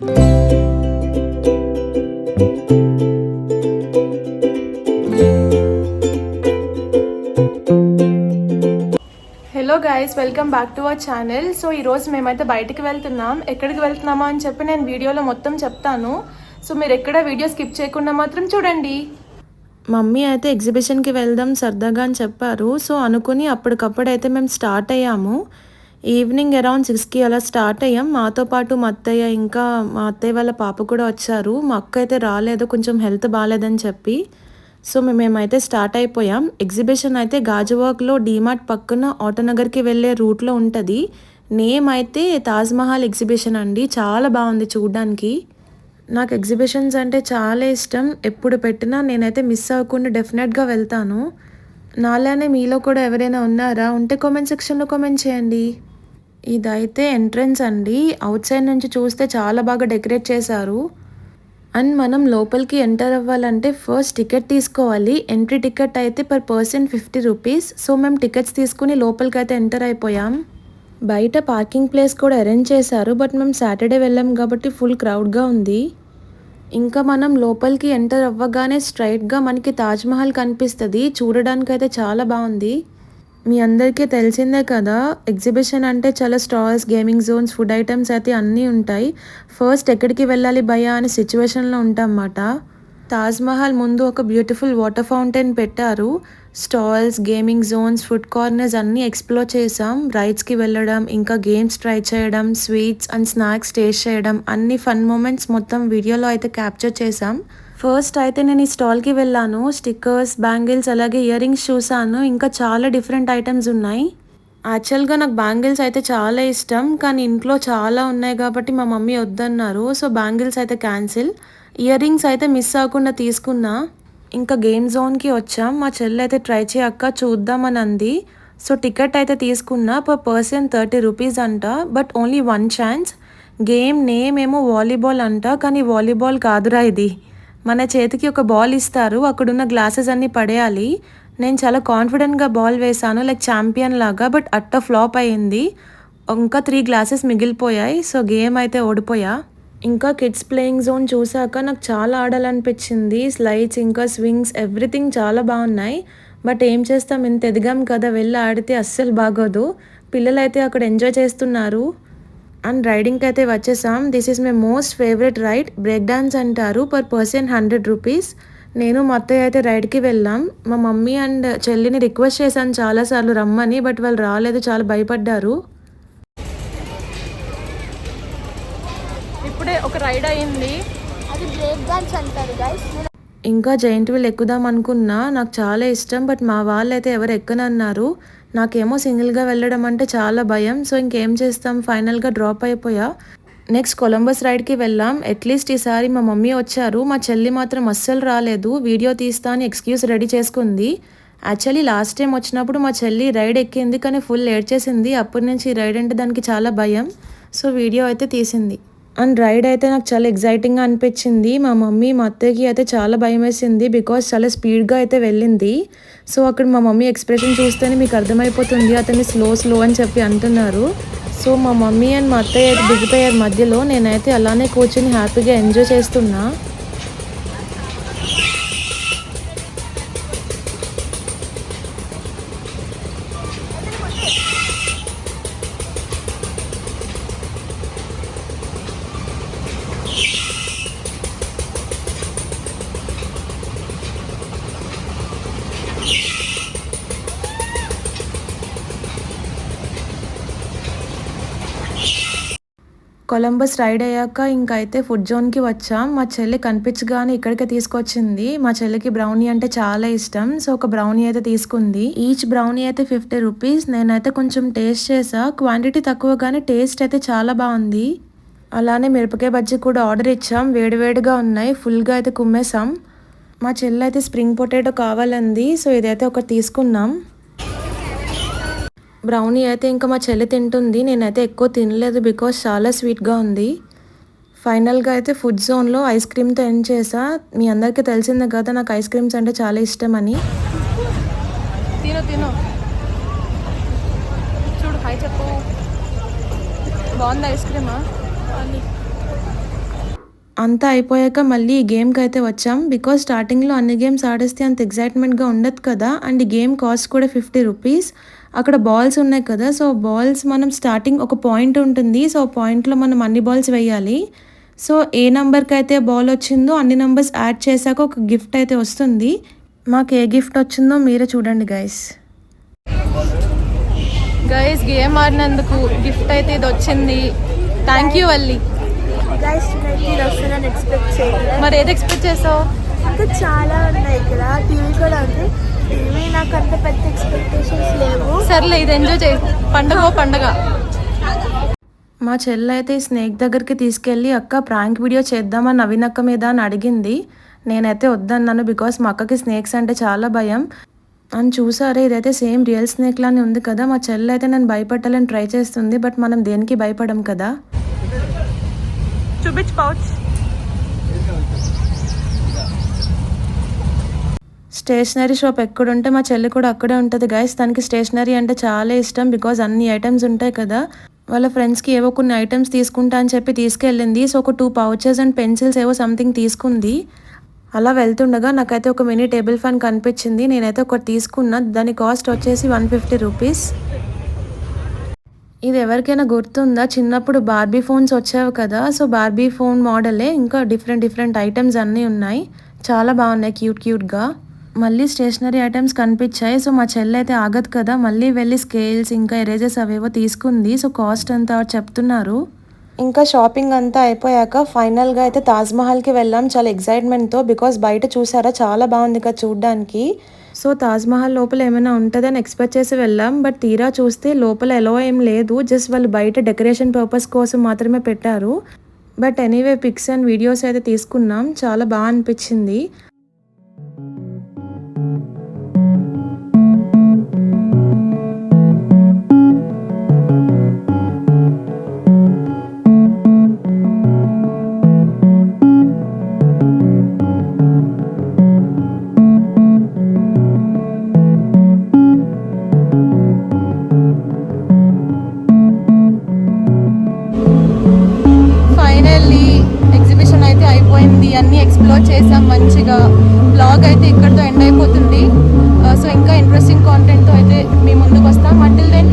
Hello guys, welcome back to our channel. So ఈరోజు మేమైతే బయటికి వెళ్తున్నాం. ఎక్కడికి వెళ్తున్నామా అని చెప్పి నేను వీడియోలో మొత్తం చెప్తాను. సో మీరు ఎక్కడ వీడియో స్కిప్ చేయకుండా మాత్రం చూడండి. మమ్మీ అయితే ఎగ్జిబిషన్కి వెళ్దాం సరదాగా అని చెప్పారు. సో అనుకుని అప్పటికప్పుడైతే మేము స్టార్ట్ అయ్యాము. ఈవినింగ్ అరౌండ్ 6కి అలా స్టార్ట్ అయ్యాం. మాతో పాటు మా అత్తయ్య ఇంకా మా అత్తయ్య వాళ్ళ పాప కూడా వచ్చారు. మా అక్క అయితే రాలేదు, కొంచెం హెల్త్ బాగాలేదని చెప్పి. సో మేమైతే స్టార్ట్ అయిపోయాం. ఎగ్జిబిషన్ అయితే గాజువాక్లో డీమార్ట్ పక్కన ఆటోనగర్కి వెళ్ళే రూట్లో ఉంటుంది. నేమ్ అయితే తాజ్మహల్ ఎగ్జిబిషన్ అండి. చాలా బాగుంది చూడ్డానికి. నాకు ఎగ్జిబిషన్స్ అంటే చాలా ఇష్టం. ఎప్పుడు పెట్టినా నేనైతే మిస్ అవ్వకుండా డెఫినెట్గా వెళ్తాను. నాలానే మీలో కూడా ఎవరైనా ఉన్నారా? ఉంటే కామెంట్ సెక్షన్లో కామెంట్ చేయండి. ఇదైతే ఎంట్రన్స్ అండి. అవుట్ సైడ్ నుంచి చూస్తే చాలా బాగా డెకరేట్ చేశారు. అండ్ మనం లోపలికి ఎంటర్ అవ్వాలంటే ఫస్ట్ టికెట్ తీసుకోవాలి. ఎంట్రీ టికెట్ అయితే పర్ పర్సన్ 50 రూపీస్. సో మేము టికెట్స్ తీసుకుని లోపలికి అయితే ఎంటర్ అయిపోయాం. బయట పార్కింగ్ ప్లేస్ కూడా అరేంజ్ చేశారు. బట్ మేము సాటర్డే వెళ్ళాం కాబట్టి ఫుల్ క్రౌడ్గా ఉంది. ఇంకా మనం లోపలికి ఎంటర్ అవ్వగానే స్ట్రైట్గా మనకి తాజ్మహల్ కనిపిస్తుంది. చూడడానికి అయితే చాలా బాగుంది. మీ అందరికీ తెలిసిందే కదా, ఎగ్జిబిషన్ అంటే చాలా stalls, gaming zones, food items అయితే అన్నీ ఉంటాయి. ఫస్ట్ ఎక్కడికి వెళ్ళాలి భయ్యా అనే సిచ్యువేషన్లో ఉంటామన్నమాట. తాజ్మహల్ ముందు ఒక బ్యూటిఫుల్ వాటర్ ఫౌంటైన్ పెట్టారు. Stalls, gaming zones, food corners అన్నీ ఎక్స్ప్లోర్ చేసాం. రైడ్స్కి వెళ్ళడం, ఇంకా గేమ్స్ ట్రై చేయడం, స్వీట్స్ అండ్ స్నాక్స్ టేస్ట్ చేయడం, అన్ని ఫన్ మూమెంట్స్ మొత్తం వీడియోలో అయితే క్యాప్చర్ చేసాం. ఫస్ట్ అయితే నేను ఈ స్టాల్కి వెళ్ళాను. స్టిక్కర్స్, బ్యాంగిల్స్, అలాగే ఇయర్ రింగ్స్ చూసాను. ఇంకా చాలా డిఫరెంట్ ఐటమ్స్ ఉన్నాయి. యాక్చువల్గా నాకు బ్యాంగిల్స్ అయితే చాలా ఇష్టం, కానీ ఇంట్లో చాలా ఉన్నాయి కాబట్టి మా మమ్మీ వద్దన్నారు. సో బ్యాంగిల్స్ అయితే క్యాన్సిల్. ఇయర్ రింగ్స్ అయితే మిస్ అవ్వకుండా తీసుకున్నా. ఇంకా గేమ్ జోన్కి వచ్చాం. మా చెల్లి అయితే ట్రై చేయక్క చూద్దామని అంది. సో టికెట్ అయితే తీసుకున్నా. పర్ పర్సన్ 30 రూపీస్ అంట. But only 1 chance. Game name ఏమో వాలీబాల్ అంట, కానీ వాలీబాల్ కాదురా ఇది. మన చేతికి ఒక బాల్ ఇస్తారు, అక్కడున్న గ్లాసెస్ అన్నీ పడేయాలి. నేను చాలా కాన్ఫిడెంట్గా బాల్ వేసాను లైక్ ఛాంపియన్ లాగా. బట్ అట్ట ఫ్లాప్ అయ్యింది. ఇంకా 3 గ్లాసెస్ మిగిలిపోయాయి. సో గేమ్ అయితే ఓడిపోయా. ఇంకా కిడ్స్ ప్లేయింగ్ జోన్ చూసాక నాకు చాలా ఆడాలనిపించింది. స్లైడ్స్, ఇంకా స్వింగ్స్, ఎవ్రీథింగ్ చాలా బాగున్నాయి. బట్ ఏం చేస్తాం, ఇంత ఎదిగాం కదా, వెళ్ళి ఆడితే అస్సలు బాగోదు. పిల్లలైతే అక్కడ ఎంజాయ్ చేస్తున్నారు. అండ్ రైడింగ్కి అయితే వచ్చేసాం. This is my most favourite ride. Break dance అంటారు. Per person 100 rupees. నేను మా అత్తయ్య అయితే రైడ్కి వెళ్ళాం. మా మమ్మీ అండ్ చెల్లిని రిక్వెస్ట్ చేశాను చాలాసార్లు రమ్మని, బట్ వాళ్ళు రాలేదు, చాలా భయపడ్డారు. ఇప్పుడే ఒక రైడ్ అయింది, అది బ్రేక్ డాన్స్ అంటారు గైస్. ఇంకా జైంట్ వీల్ ఎక్కుదాం అనుకున్నా. నాకు చాలా ఇష్టం, బట్ మా వాళ్ళు అయితే ఎవరు ఎక్కనన్నారు. నాకేమో సింగిల్గా వెళ్ళడం అంటే చాలా భయం. సో ఇంకేం చేస్తాం, ఫైనల్గా డ్రాప్ అయిపోయా. నెక్స్ట్ కొలంబస్ రైడ్కి వెళ్ళాం. అట్లీస్ట్ ఈసారి మా మమ్మీ వచ్చారు. మా చెల్లి మాత్రం అస్సలు రాలేదు. వీడియో తీస్తా అని ఎక్స్క్యూజ్ రెడీ చేసుకుంది. యాక్చువల్లీ లాస్ట్ టైం వచ్చినప్పుడు మా చెల్లి రైడ్ ఎక్కింది, కానీ ఫుల్ ఏడ్చేసింది. అప్పటి నుంచి రైడ్ అంటే దానికి చాలా భయం. సో వీడియో అయితే తీసింది. అండ్ రైడ్ అయితే నాకు చాలా ఎగ్జైటింగ్గా అనిపించింది. మా మమ్మీ, మా అత్తయ్యకి అయితే చాలా భయం వేసింది, బికాస్ చాలా స్పీడ్గా అయితే వెళ్ళింది. సో అక్కడ మా మమ్మీ ఎక్స్ప్రెషన్ చూస్తేనే మీకు అర్థమైపోతుంది అతన్ని స్లో అని చెప్పి అంటున్నారు. సో మా మమ్మీ అండ్ మా అత్తయ్య అయితే దిగిపోయారు మధ్యలో. నేనైతే అలానే కూర్చొని హ్యాపీగా ఎంజాయ్ చేస్తున్నా. కొలంబస్ రైడ్ అయ్యాక ఇంకా అయితే ఫుడ్ జోన్కి వచ్చాం. మా చెల్లి కనిపించగానే ఇక్కడికే తీసుకొచ్చింది. మా చెల్లికి బ్రౌనీ అంటే చాలా ఇష్టం. సో ఒక బ్రౌనీ అయితే తీసుకుంది. ఈచ్ బ్రౌనీ అయితే 50 రూపీస్. నేనైతే కొంచెం టేస్ట్ చేసా. క్వాంటిటీ తక్కువ కానీ టేస్ట్ అయితే చాలా బాగుంది. అలానే మిరపకాయ బజ్జీ కూడా ఆర్డర్ ఇచ్చాం. వేడివేడిగా ఉన్నాయి. ఫుల్గా అయితే కుమ్మేసాం. మా చెల్లి అయితే స్ప్రింగ్ పొటాటో కావాలంది. సో ఇదైతే ఒకటి తీసుకున్నాం. బ్రౌనీ అయితే ఇంకా మా చెల్లి తింటుంది. నేనైతే ఎక్కువ తినలేదు, బికాస్ చాలా స్వీట్గా ఉంది. ఫైనల్గా అయితే ఫుడ్ జోన్లో ఐస్ క్రీమ్తో ఎండ్ చేసా. మీ అందరికీ తెలిసిందే కదా, నాకు ఐస్ క్రీమ్స్ అంటే చాలా ఇష్టం అని. తిను చూడు, హాయ్ చెప్పు. బాగుంది ఐస్ క్రీమా? అంతా అయిపోయాక మళ్ళీ ఈ గేమ్కి అయితే వచ్చాం. బికాజ్ స్టార్టింగ్లో అన్ని గేమ్స్ ఆడేస్తే అంత ఎగ్జైట్మెంట్గా ఉండదు కదా. అండ్ ఈ గేమ్ కాస్ట్ కూడా 50 రూపీస్. అక్కడ బాల్స్ ఉన్నాయి కదా, సో బాల్స్ మనం స్టార్టింగ్ ఒక పాయింట్ ఉంటుంది. సో పాయింట్లో మనం అన్ని బాల్స్ వేయాలి. సో ఏ నెంబర్కి అయితే బాల్ వచ్చిందో అన్ని నెంబర్స్ యాడ్ చేశాక ఒక గిఫ్ట్ అయితే వస్తుంది. మాకు ఏ గిఫ్ట్ వచ్చిందో మీరే చూడండి గైస్. గైస్ గేమ్ ఆడినందుకు గిఫ్ట్ అయితే ఇది వచ్చింది. Thank you Valli. గైస్ నేనైతే ఇది వస్తుందని ఎక్స్పెక్ట్ చేయలేదు. మరి ఏది ఎక్స్పెక్ట్ చేసావు? ఇంకా చాలా ఉన్నాయి ఇక్కడ. టీవీ కూడా ఉంది. టీవీ నాకు అంత పెద్ద ఎక్స్పెక్టేషన్స్ లేవు. సర్లే ఇది ఎంజాయ్ చేయి. పండగ. మా చెల్లి అయితే ఈ స్నేక్ దగ్గరికి తీసుకెళ్ళి అక్క ప్రాంక్ వీడియో చేద్దామా నవీన్ అక్క మీద అని అడిగింది. నేనైతే వద్దన్నాను బికాస్ మా అక్కకి స్నేక్స్ అంటే చాలా భయం. అని చూసారే ఇదైతే సేమ్ రియల్ స్నేక్ లానే ఉంది కదా. మా చెల్లి అయితే నన్ను భయపెట్టాలని ట్రై చేస్తుంది. బట్ మనం దేనికి భయపడం కదా. చూపించు పౌచ్. స్టేషనరీ షాప్ ఎక్కడుంటే మా చెల్లి కూడా అక్కడే ఉంటుంది గైస్. తనకి స్టేషనరీ అంటే చాలా ఇష్టం బికాజ్ అన్ని ఐటమ్స్ ఉంటాయి కదా. వాళ్ళ ఫ్రెండ్స్కి ఏవో కొన్ని ఐటమ్స్ తీసుకుంటా అని చెప్పి తీసుకెళ్ళింది. సో ఒక 2 పౌచెస్ అండ్ పెన్సిల్స్ ఏవో సంథింగ్ తీసుకుంది. అలా వెళ్తుండగా నాకైతే ఒక మినీ టేబుల్ ఫ్యాన్ కనిపించింది. నేనైతే ఒకటి తీసుకున్నా. దాని కాస్ట్ వచ్చేసి 150 రూపీస్. ఇది ఎవరికైనా గుర్తుందా, చిన్నప్పుడు బార్బీ ఫోన్స్ వచ్చావు కదా. సో బార్బీ ఫోన్ మోడలే, ఇంకా డిఫరెంట్ ఐటమ్స్ అన్నీ ఉన్నాయి. చాలా బాగున్నాయి క్యూట్గా. మళ్ళీ స్టేషనరీ ఐటమ్స్ కనిపించాయి. సో మా చెల్లి అయితే ఆగదు కదా, మళ్ళీ వెళ్ళి స్కేల్స్ ఇంకా ఎరేజర్స్ అవేవో తీసుకుంది. సో కాస్ట్ అంతా చెప్తున్నారు. ఇంకా షాపింగ్ అంతా అయిపోయాక ఫైనల్గా అయితే తాజ్మహల్కి వెళ్ళాం చాలా ఎక్సైట్మెంట్తో. బికాస్ బయట చూసారా చాలా బాగుంది కదా చూడ్డానికి. సో తాజ్మహల్ లోపల ఏమైనా ఉంటుందని ఎక్స్పెక్ట్ చేసి వెళ్ళాం. బట్ తీరా చూస్తే లోపల ఎలా ఏం లేదు. జస్ట్ వాళ్ళు బయట డెకరేషన్ పర్పస్ కోసం మాత్రమే పెట్టారు. But anyway pics and videos అయితే తీసుకున్నాం. చాలా బాగా అనిపించింది. అన్నీ ఎక్స్ప్లోర్ చేసాం మంచిగా. బ్లాగ్ అయితే ఇక్కడితో ఎండ్ అయిపోతుంది. సో ఇంకా ఇంట్రెస్టింగ్ కాంటెంట్తో అయితే మీ ముందుకు వస్తాం. Until then